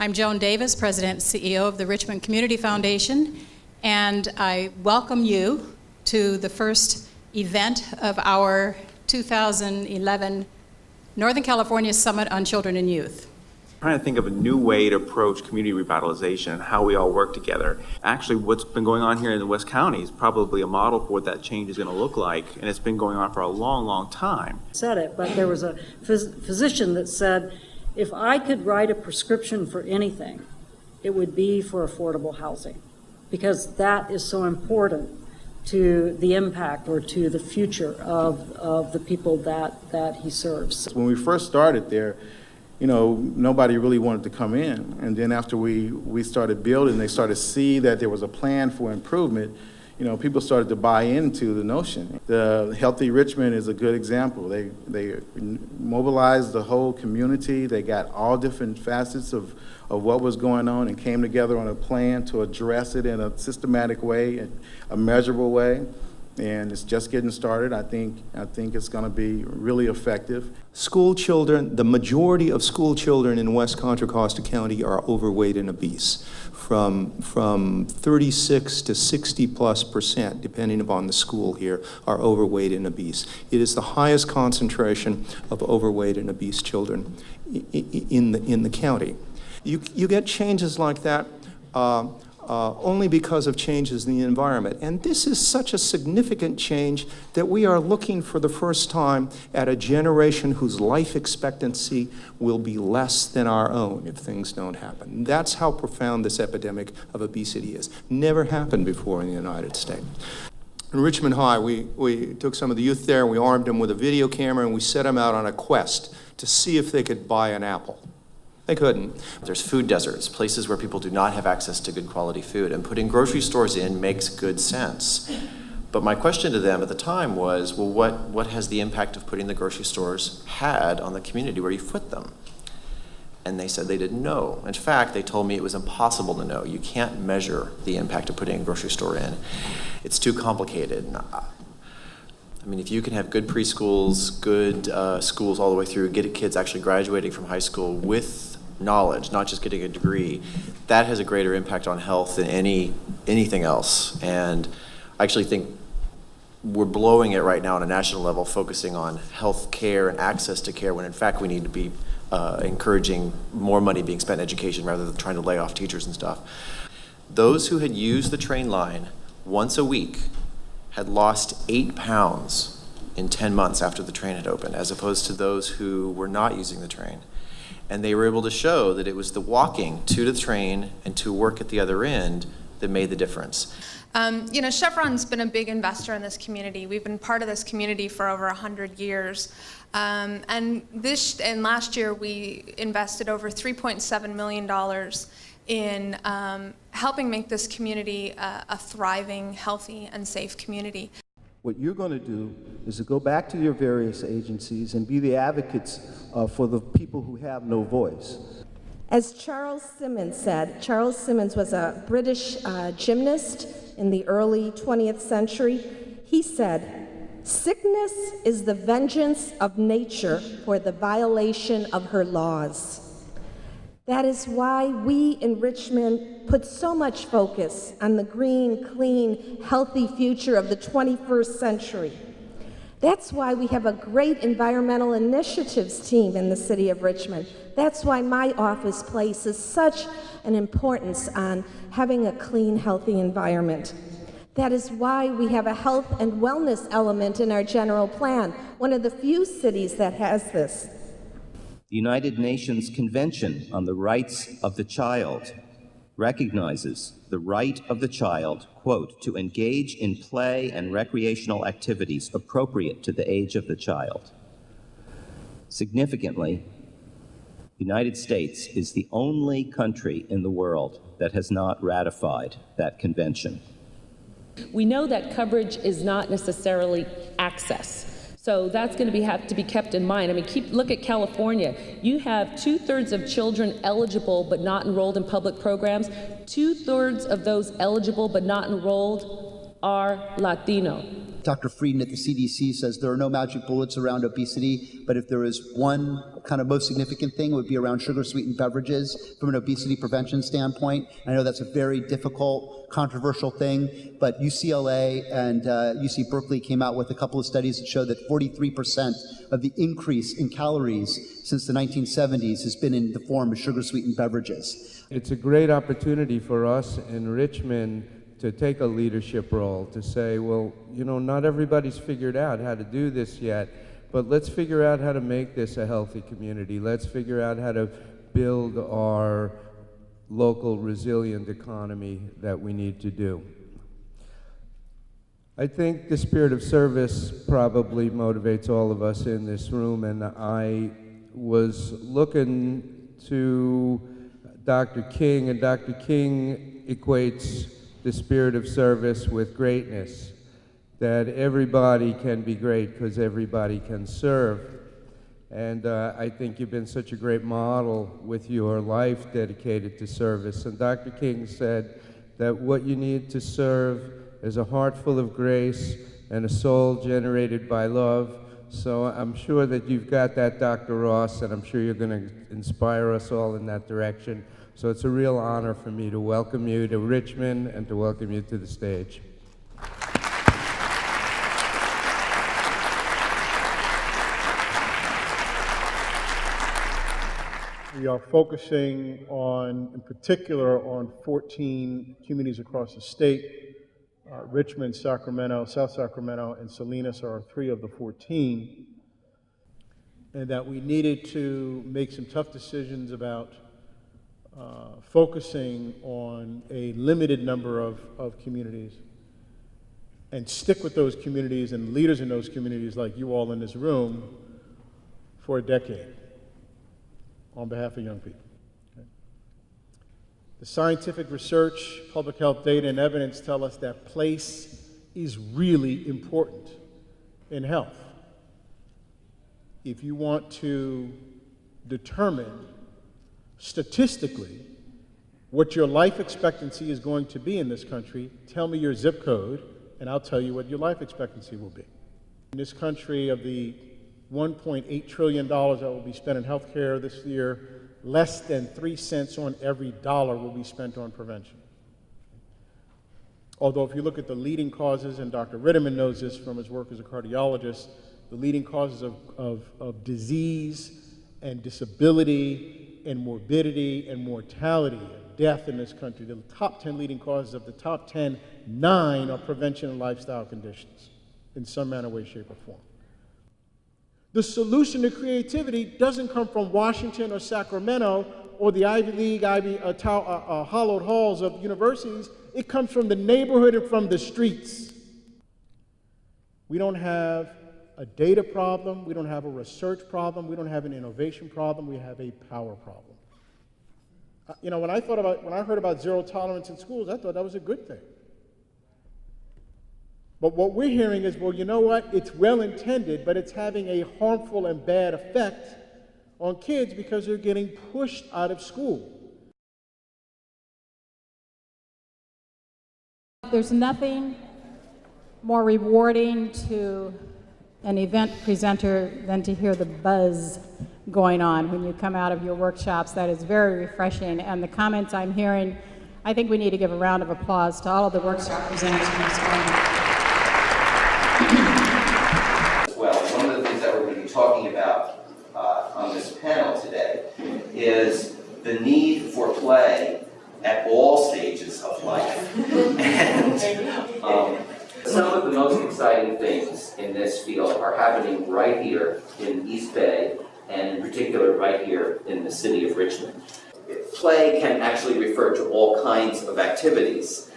I'm Joan Davis, President and CEO of the Richmond Community Foundation, and I welcome you to the first event of our 2011 Northern California Summit on Children and Youth. I'm trying to think of a new way to approach community revitalization and how we all work together. Actually, what's been going on here in the West County is probably a model for what that change is going to look like, and it's been going on for a long, long time. Said it, but there was a physician that said, if I could write a prescription for anything, it would be for affordable housing, because that is so important to the impact or to the future of the people that he serves. When we first started there, nobody really wanted to come in. And then after we started building, they started to see that there was a plan for improvement. People started to buy into the notion. The Healthy Richmond is a good example. They mobilized the whole community. They got all different facets of what was going on and came together on a plan to address it in a systematic way, a measurable way. And it's just getting started. I think it's going to be really effective. School children, the majority of school children in West Contra Costa County are overweight and obese, from 36 to 60+%, depending upon the school here, are overweight and obese. It is the highest concentration of overweight and obese children in the county. You get changes like that only because of changes in the environment. And this is such a significant change that we are looking for the first time at a generation whose life expectancy will be less than our own if things don't happen. That's how profound this epidemic of obesity is. Never happened before in the United States. In Richmond High, we took some of the youth there, and we armed them with a video camera, and we set them out on a quest to see if they could buy an apple. They couldn't. There's food deserts, places where people do not have access to good quality food, and putting grocery stores in makes good sense. But my question to them at the time was, well, what has the impact of putting the grocery stores had on the community where you put them? And they said they didn't know. In fact, they told me it was impossible to know. You can't measure the impact of putting a grocery store in. It's too complicated. I mean, if you can have good preschools, good schools all the way through, get kids actually graduating from high school with knowledge, not just getting a degree, that has a greater impact on health than anything else. And I actually think we're blowing it right now on a national level, focusing on health care and access to care, when in fact we need to be encouraging more money being spent in education rather than trying to lay off teachers and stuff. Those who had used the train line once a week had lost 8 pounds in 10 months after the train had opened, as opposed to those who were not using the train. And they were able to show that it was the walking to the train and to work at the other end that made the difference. Chevron's been a big investor in this community. We've been part of this community for over 100 years. And last year we invested over $3.7 million in helping make this community a thriving, healthy, and safe community. What you're going to do is to go back to your various agencies and be the advocates for the people who have no voice. As Charles Simmons said, Charles Simmons was a British gymnast in the early 20th century. He said, "Sickness is the vengeance of nature for the violation of her laws." That is why we in Richmond put so much focus on the green, clean, healthy future of the 21st century. That's why we have a great environmental initiatives team in the city of Richmond. That's why my office places such an importance on having a clean, healthy environment. That is why we have a health and wellness element in our general plan, one of the few cities that has this. The United Nations Convention on the Rights of the Child recognizes the right of the child, quote, to engage in play and recreational activities appropriate to the age of the child. Significantly, the United States is the only country in the world that has not ratified that convention. We know that coverage is not necessarily access. So that's going to have to be kept in mind. I mean, look at California. You have 2/3 of children eligible but not enrolled in public programs. 2/3 of those eligible but not enrolled are Latino. Dr. Frieden at the CDC says there are no magic bullets around obesity, but if there is one kind of most significant thing, it would be around sugar-sweetened beverages from an obesity prevention standpoint. I know that's a very difficult, controversial thing, but UCLA and UC Berkeley came out with a couple of studies that show that 43% of the increase in calories since the 1970s has been in the form of sugar-sweetened beverages. It's a great opportunity for us in Richmond to take a leadership role, to say, well, you know, not everybody's figured out how to do this yet, but let's figure out how to make this a healthy community. Let's figure out how to build our local resilient economy that we need to do. I think the spirit of service probably motivates all of us in this room, and I was looking to Dr. King, and Dr. King equates the spirit of service with greatness, that everybody can be great because everybody can serve. And I think you've been such a great model with your life dedicated to service. And Dr. King said that what you need to serve is a heart full of grace and a soul generated by love. So I'm sure that you've got that, Dr. Ross, and I'm sure you're going to inspire us all in that direction. So it's a real honor for me to welcome you to Richmond and to welcome you to the stage. We are focusing on, in particular, on 14 communities across the state. Richmond, Sacramento, South Sacramento, and Salinas are 3 of the 14. And that we needed to make some tough decisions about focusing on a limited number of communities and stick with those communities and leaders in those communities like you all in this room for a decade on behalf of young people. Okay. The scientific research, public health data, and evidence tell us that place is really important in health. If you want to determine statistically what your life expectancy is going to be in this country, tell me your zip code, and I'll tell you what your life expectancy will be. In this country, of the $1.8 trillion that will be spent in health care this year, less than 3 cents on every dollar will be spent on prevention. Although if you look at the leading causes, and Dr. Ritterman knows this from his work as a cardiologist, the leading causes of disease and disability and morbidity and mortality and death in this country, the top 10 leading causes of the top 10, 9 are prevention and lifestyle conditions in some manner, way, shape, or form. The solution to creativity doesn't come from Washington or Sacramento or the Ivy League, hollowed halls of universities. It comes from the neighborhood and from the streets. We don't have a data problem, we don't have a research problem, we don't have an innovation problem, we have a power problem. You know, when I heard about zero tolerance in schools, I thought that was a good thing. But what we're hearing is, well, you know what? It's well intended, but it's having a harmful and bad effect on kids because they're getting pushed out of school. There's nothing more rewarding to an event presenter than to hear the buzz going on when you come out of your workshops. That is very refreshing. And the comments I'm hearing, I think we need to give a round of applause to all of the workshop presenters from this morning. Well, one of the things that we're going to be talking about on this panel today is the need for play at all stages of life. And some of the most exciting things in this field are happening right here in East Bay, and in particular right here in the city of Richmond. Play can actually refer to all kinds of activities.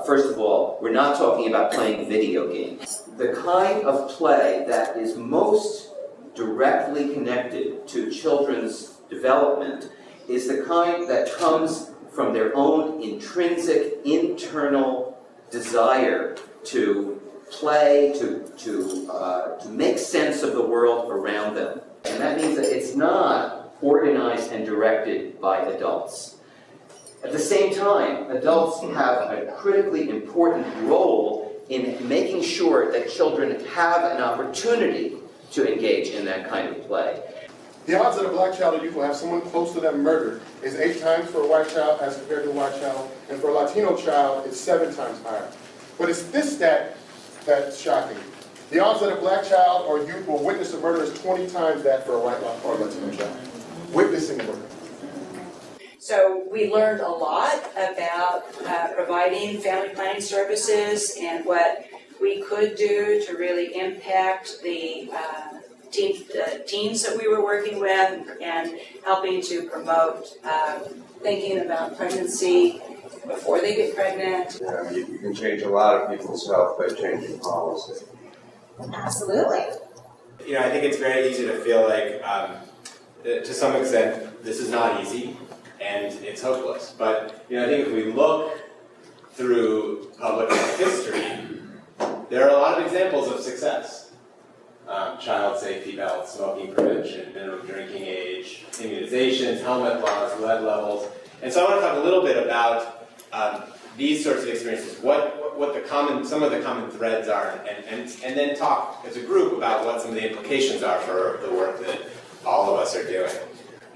First of all, we're not talking about playing video games. The kind of play that is most directly connected to children's development is the kind that comes from their own intrinsic, internal desire to play, to make sense of the world around them. And that means that it's not organized and directed by adults. At the same time, adults have a critically important role in making sure that children have an opportunity to engage in that kind of play. The odds that a black child or youth will have someone close to them murdered is 8 times for a white child as compared to a white child, and for a Latino child, it's 7 times higher. But it's this stat that's shocking. The odds that a black child or youth will witness a murder is 20 times that for a white or Latino child. Witnessing a murder. So we learned a lot about providing family planning services and what we could do to really impact the teens that we were working with and helping to promote thinking about pregnancy before they get pregnant. Yeah, you can change a lot of people's health by changing policy. Absolutely. You know, I think it's very easy to feel like, to some extent, this is not easy and it's hopeless. But you know, I think if we look through public health history, there are a lot of examples of success. Child safety belts, smoking prevention, minimum drinking age, immunizations, helmet laws, lead levels. And so I want to talk a little bit about these sorts of experiences, some of the common threads are, and then talk as a group about what some of the implications are for the work that all of us are doing.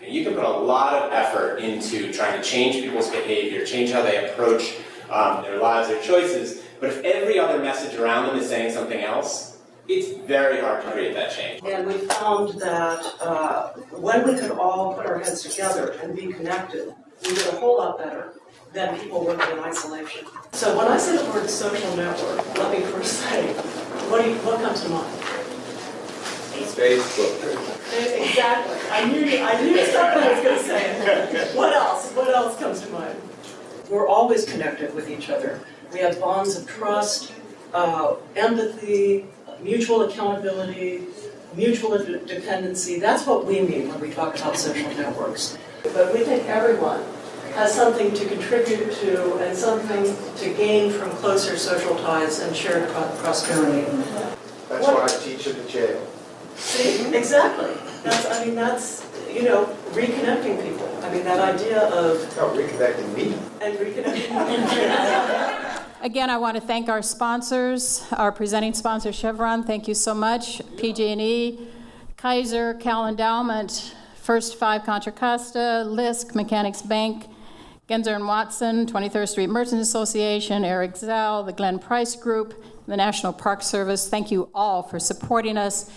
And you can put a lot of effort into trying to change people's behavior, change how they approach their lives, their choices, but if every other message around them is saying something else, it's very hard to create that change. And we found that when we could all put our heads together and be connected, we did a whole lot better than people working in isolation. So when I say the word social network, let me first say, what comes to mind? Facebook. Exactly. I knew somebody was going to say it. What else? What else comes to mind? We're always connected with each other. We have bonds of trust, empathy, mutual accountability, mutual dependency. That's what we mean when we talk about social networks. But we think everyone has something to contribute to and something to gain from closer social ties and shared prosperity. That's why I teach at the jail. See, exactly. That's reconnecting people. That idea of... reconnecting me. And reconnecting Again, I want to thank our sponsors, our presenting sponsor, Chevron. Thank you so much. PG&E, Kaiser, Cal Endowment, First 5 Contra Costa, LISC, Mechanics Bank, Genzer & Watson, 23rd Street Merchants Association, Eric Zell, the Glenn Price Group, the National Park Service. Thank you all for supporting us.